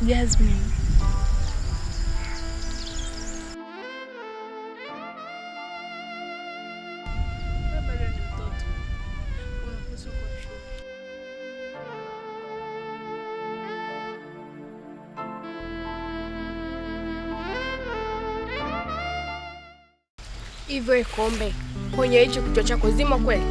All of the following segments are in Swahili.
Jasmine. Bado ni mtoto. Unapaswa kuwa shule. Hivyo Kombe, kwenye hicho kichwa chako zima kweli?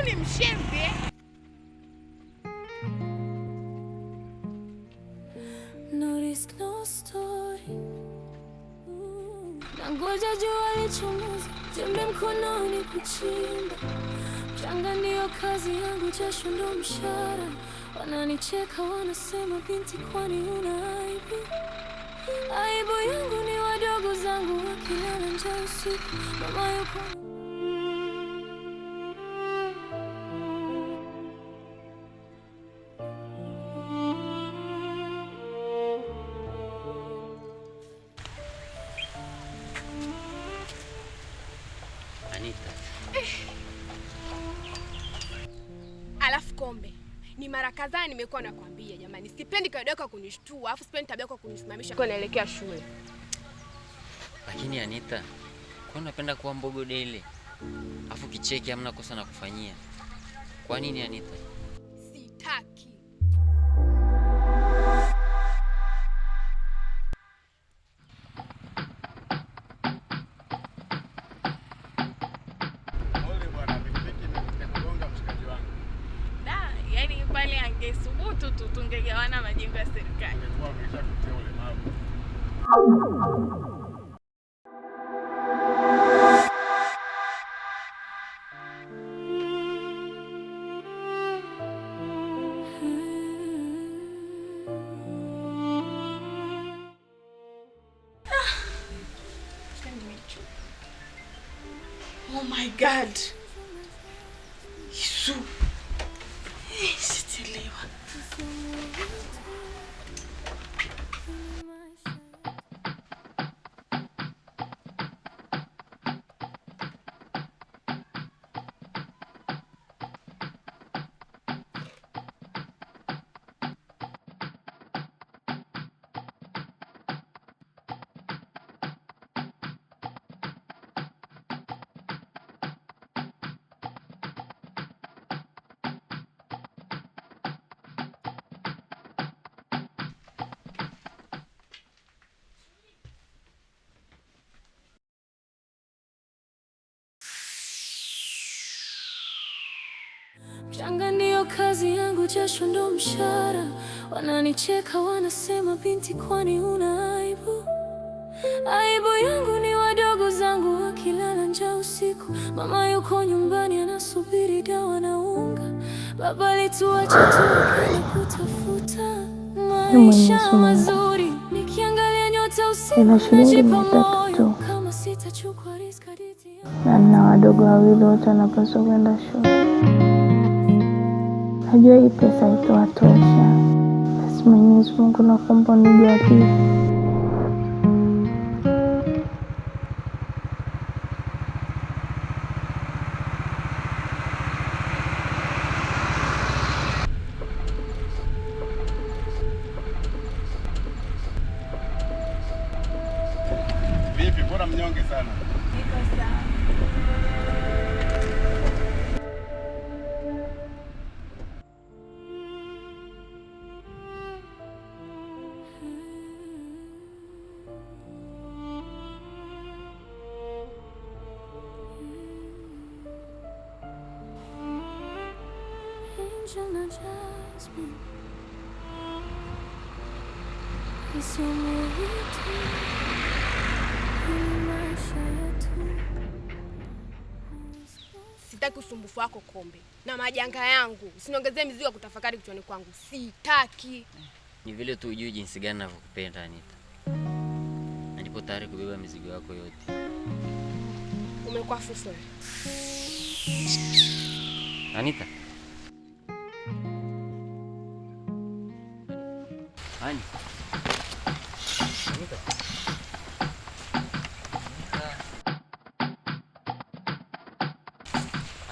Ni mshenzi. No risk, no story. Nangoja jua lichomoze, jembe mkononi kuchimba. Mchanga ndio kazi yangu, jasho ndo mshahara. Wananicheka wanasema, binti kwani una aibu? Aibu yangu ni wadogo zangu wakilala njaa usiku. Mama yuko Alafu Kombe, ni mara kadhaa nimekuwa nakwambia jamani, sipendi kawaida yako kunishtua, afu sipendi tabia yako kunisimamisha kwa naelekea shule. Lakini Anita, kwa unapenda kuwa mbogo dele? Afu kicheki hamna kosa na kufanyia. Kwa nini Anita? Sitaki. Pale angesubutu tu tungegawana majengo ya serikali. Oh my God. Yesu. Sitelewa. Mchanga ndio kazi yangu, jasho ndo mshahara. Wananicheka wanasema, binti kwani una aibu? Aibu yangu ni wadogo zangu wakilala njaa usiku. Mama yuko nyumbani anasubiri dawa na unga. Baba alituacha tukaenda kutafuta maisha mazuri. Nikiangalia nyota usiku najipa moyo kama sitachukua na nina wadogo wawili, wote wanapaswa kwenda shule. Najua hii pesa itawatosha. Basi Mwenyezi Mungu nakuomba unijalie. Vipi, mbona mnyonge sana? Niko sawa. Sitaki usumbufu wako Kombe na majanga yangu. Usiniongezee mizigo ya kutafakari kichwani kwangu. Sitaki. Ni vile tu ujue jinsi gani ninavyokupenda Anita. Na nipo tayari kubeba mizigo yako yote. Umekuwa fuso. Anita. Anita.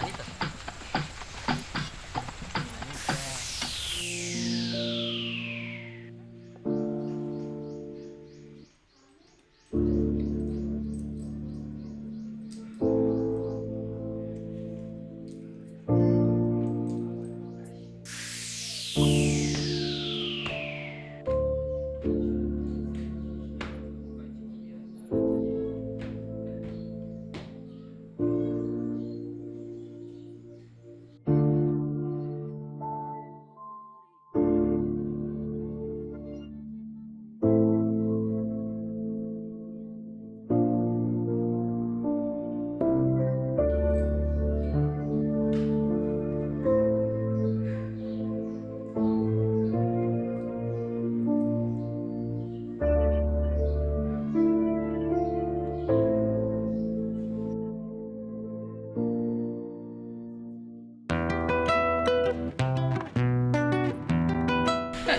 Anita.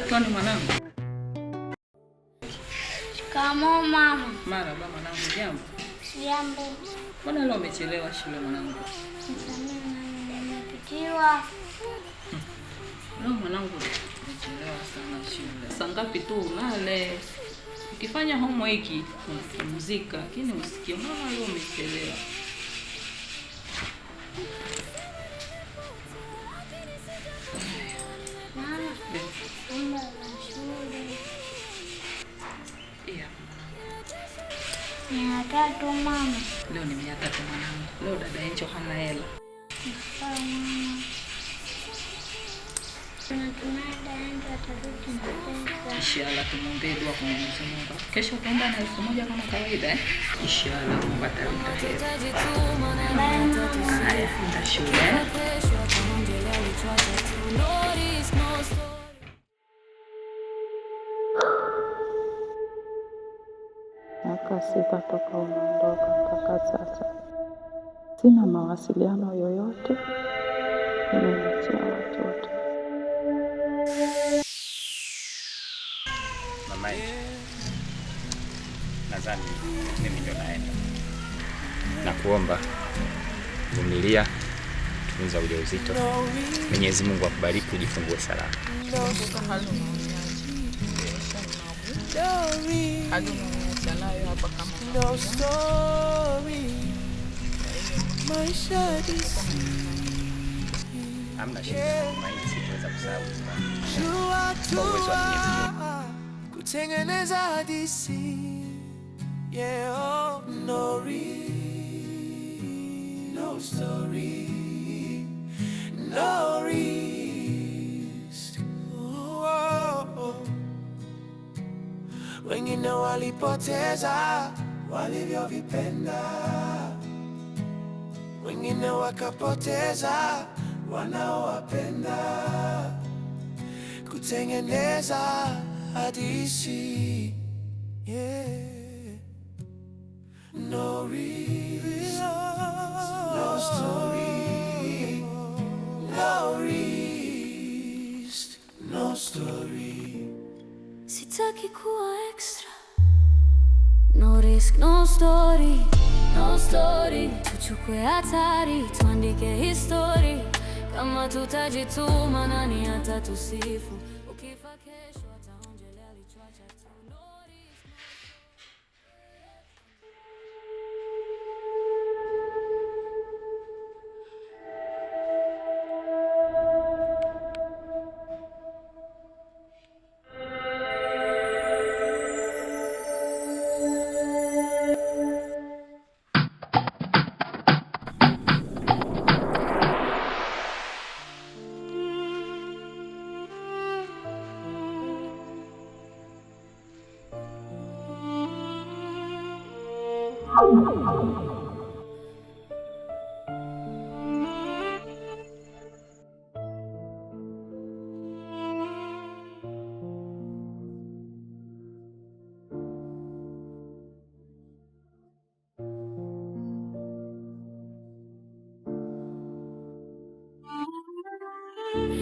Twani mwanangu. Shikamoo mama. Marhaba mwanangu, jambo. Jambo. Mbona leo umechelewa shule mwanangu? Nimepitiwa. Leo mwanangu umechelewa sana shule. Saa ngapi tu ulale? Ukifanya homework unapumzika, lakini usikie mama leo umechelewa. Tatu mama. Leo ni 300 mwanangu. Leo dada Encho hana hela. Inshallah tumuombe dua kwa Mwenyezi Mungu. Kesho utaenda na 1000 kama kawaida Inshallah tupata hela. Haya, enda shule. Miaka 6 toka umeondoka mpaka sasa, sina mawasiliano yoyote, nimeniachia watoto. Mama, nadhani mimi ndio naenda. Nakuomba vumilia, tunza ujauzito. Mwenyezi Mungu akubariki, ujifungue salama. No story. Maisha Hamna shida, mimi sitaweza kusahau. kutengeneza hadithi. Yeah, oh, no story, no risk. Wengine walipoteza walivyovipenda, wengine wakapoteza wanaowapenda, kutengeneza hadithi. Yeah. no risk, no story, no risk, no story. Sitaki kuwa extra. No risk, no story, no story. Tuchukue hatari, tuandike history. Kama tutajituma nani atatusifu? Ukifa kesho ataonjelea alichoacha tu. No risk,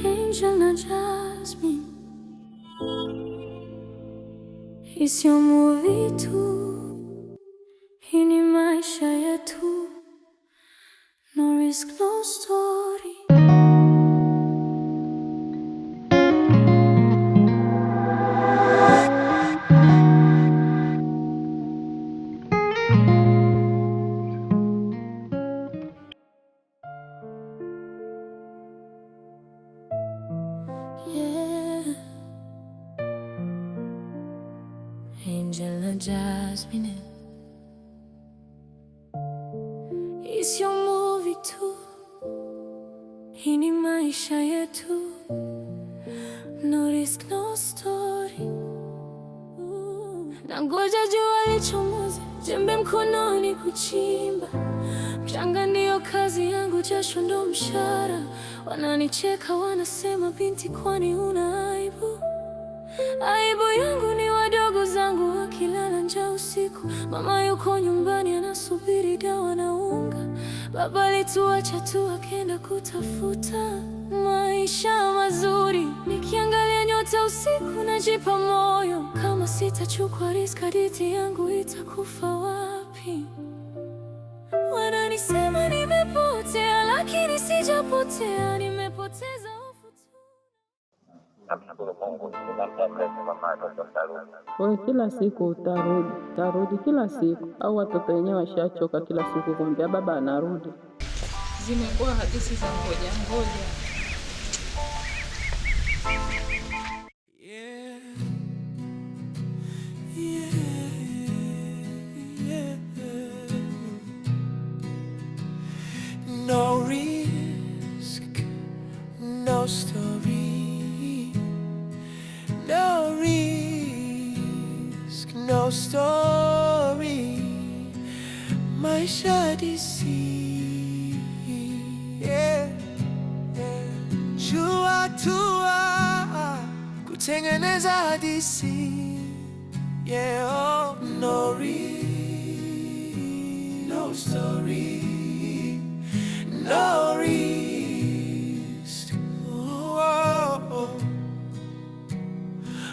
Angel na Jasmine, hii sio movie tu, hii ni maisha yetu. No risk, no story. Yeah. Angel na Jasmine, it's your movie too, hii ni maisha yetu. No risk, no story. Nangoja jua lichomoze, jembe mkononi kuchimba. Mchanga ndio kazi yangu, jasho ndo mshahara. Wananicheka wanasema, binti kwani una aibu? Aibu yangu ni wadogo zangu wakilala njaa usiku. Mama yuko nyumbani anasubiri dawa na unga. Baba alituacha tu akaenda kutafuta maisha mazuri. Nikiangalia nyota usiku najipa moyo, kama sitachukua risk hadithi yangu itakufa wapi? Wananisema nimepotea, lakini sijapotea, nimepoteza hofu tu. Namshukuru Mungu nimempa mama watoto Saluni. Wewe kila siku utarudi kila siku, au watoto wenyewe washachoka kila siku kuambia baba anarudi? Zimekuwa hadithi za ngoja ngoja. Yeah, yeah, yeah. No risk, no story. No risk, no story. Maisha DC. Yeah, yeah. Jua tua kutengeneza hadithi. Yeah, oh. No risk, no story. No risk. Oh, oh.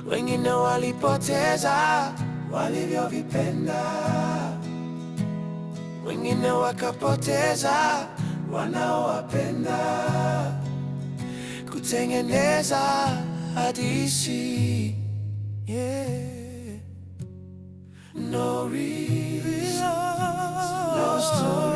Wengine walipoteza walivyovipenda, wengine wakapoteza wanaowapenda, kutengeneza hadithi. Yeah. No risk, no story.